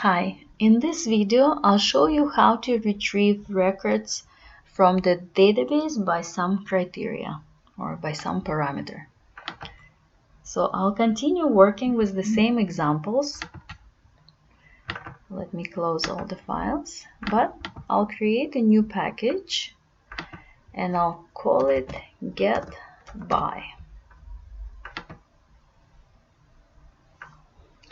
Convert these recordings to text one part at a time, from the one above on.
Hi, in this video I'll show you how to retrieve records from the database by some criteria or by some parameter. So I'll continue working with the same examples. Let me close all the files, but I'll create a new package and I'll call it get by.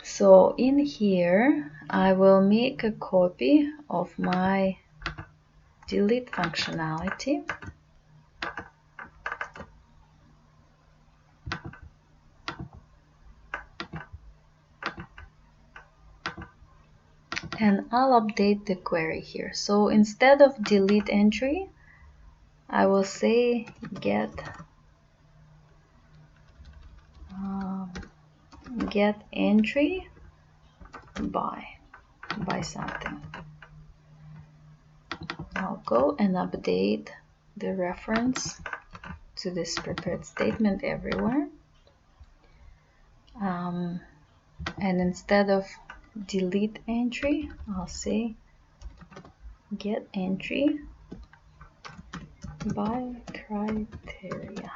So in here I will make a copy of my delete functionality. And I'll update the query here. So instead of delete entry, I will say get entry by something. I'll go and update the reference to this prepared statement everywhere. And instead of delete entry, I'll say get entry by criteria.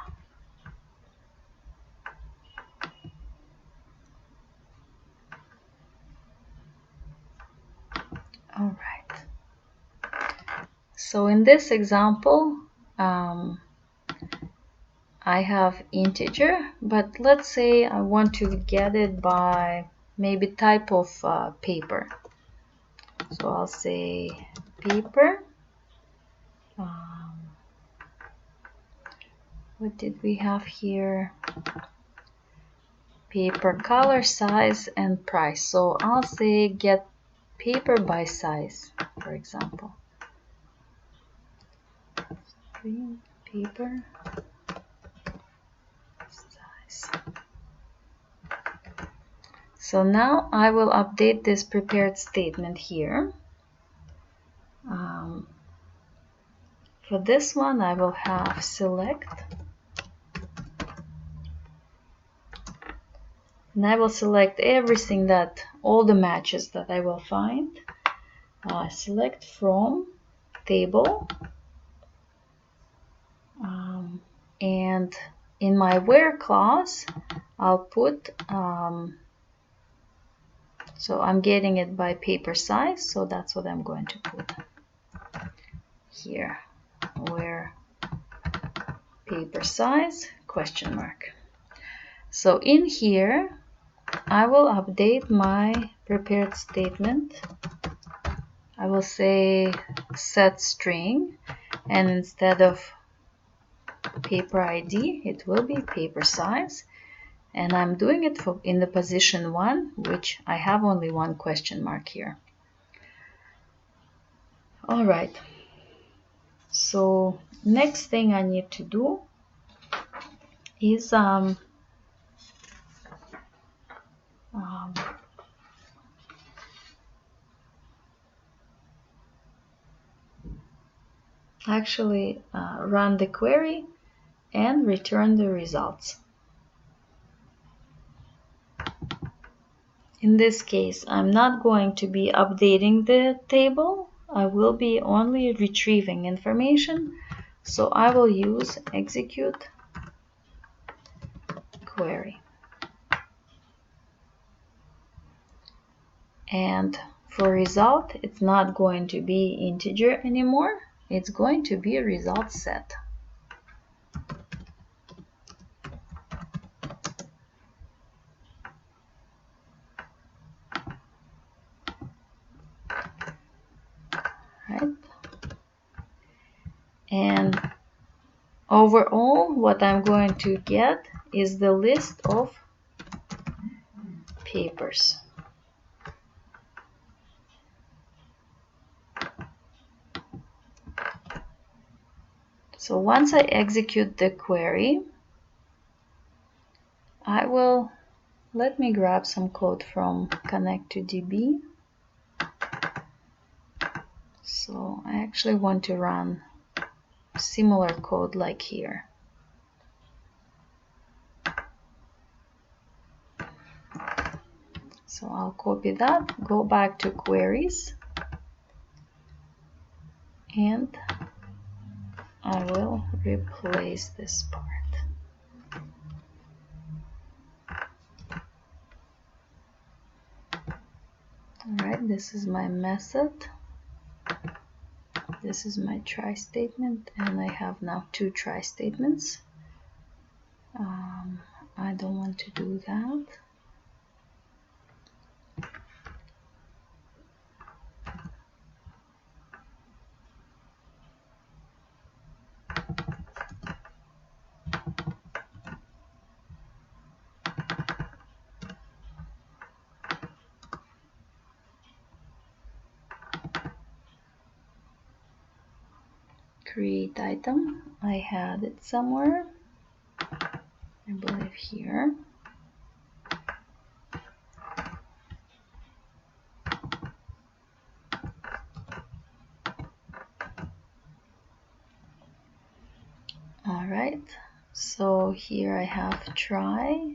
All right. So in this example, I have integer, but let's say I want to get it by maybe type of paper. So I'll say paper. What did we have here? Paper, color, size, and price. So I'll say get paper by size, for example. Paper size. So now I will update this prepared statement here. For this one, I will have select, and I will select everything all the matches that I will find. Select from table, and in my where clause, I'll put, so I'm getting it by paper size, so that's what I'm going to put here, where paper size, question mark. So in here, I will update my prepared statement. I will say set string, and instead of paper ID, it will be paper size. And I'm doing it in the position 1, which I have only one question mark here. All right. So next thing I need to do is actually run the query and return the results. In this case, I'm not going to be updating the table. I will be only retrieving information. So I will use execute query. And for result, it's not going to be integer anymore. It's going to be a result set. Right? And overall, what I'm going to get is the list of papers. So once I execute the query, let me grab some code from Connect to DB. So I actually want to run similar code like here. So I'll copy that, go back to queries, and I will replace this part. Alright, this is my method. This is my try statement, and I have now two try statements. I don't want to do that. Create item. I had it somewhere. I believe here. Alright, so here I have try.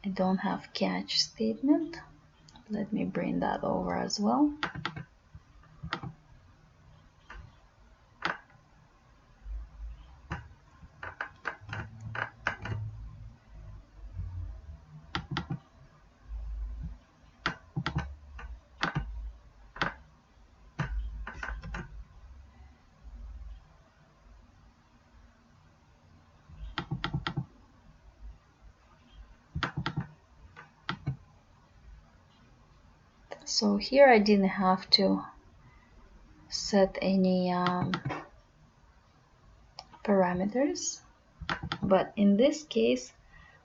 I don't have catch statement. Let me bring that over as well. So here I didn't have to set any parameters, but in this case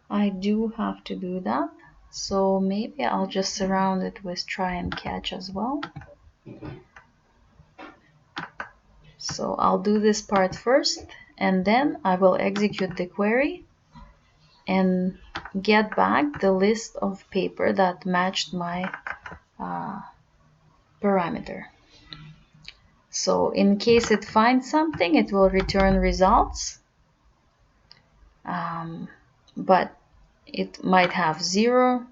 I do have to do that. So maybe I'll just surround it with try and catch as well. So I'll do this part first, and then I will execute the query and get back the list of paper that matched my parameter. So in case it finds something, it will return results, but it might have 0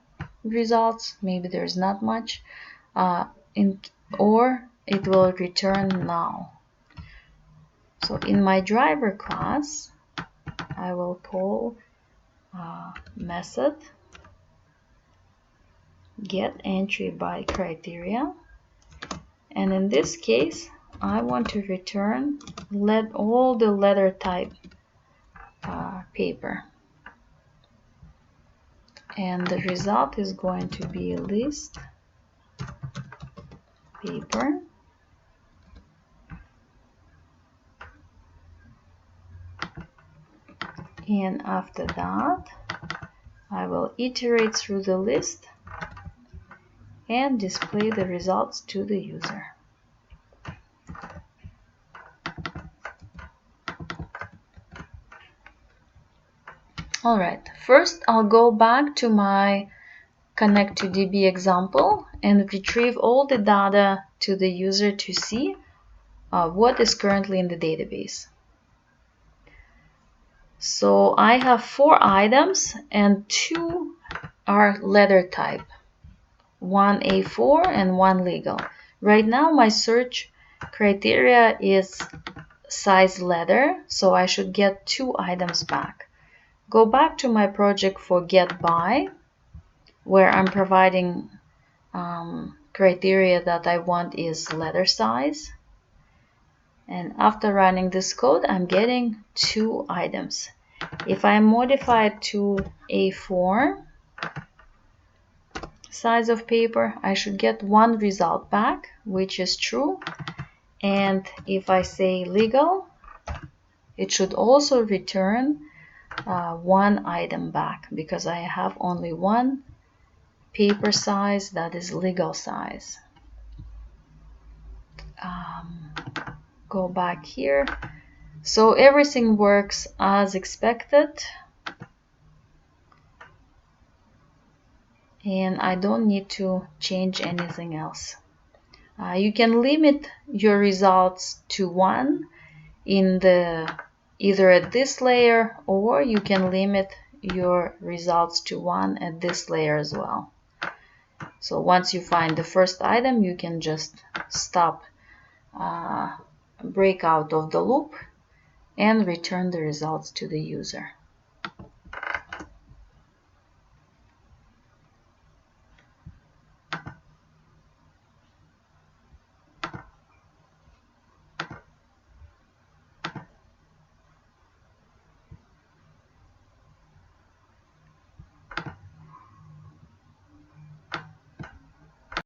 results, maybe there's not much, or it will return null. So in my driver class, I will call method get entry by criteria, and in this case I want to return all the letter type paper, and the result is going to be list paper and after that I will iterate through the list and display the results to the user. Alright, first I'll go back to my Connect to DB example and retrieve all the data to the user to see what is currently in the database. So I have 4 items and 2 are letter type, 1 A4 and 1 legal. Right now my search criteria is size letter, so I should get 2 items back. Go back to my project for get by, where I'm providing criteria that I want is letter size. And after running this code, I'm getting 2 items. If I modify it to A4 size of paper, I should get 1 result back, which is true. And if I say legal, it should also return 1 item back, because I have only 1 paper size that is legal size. Go back here. So everything works as expected, and I don't need to change anything else. You can limit your results to 1 in the either at this layer, or you can limit your results to 1 at this layer as well. So once you find the first item, you can just stop, break out of the loop, and return the results to the user.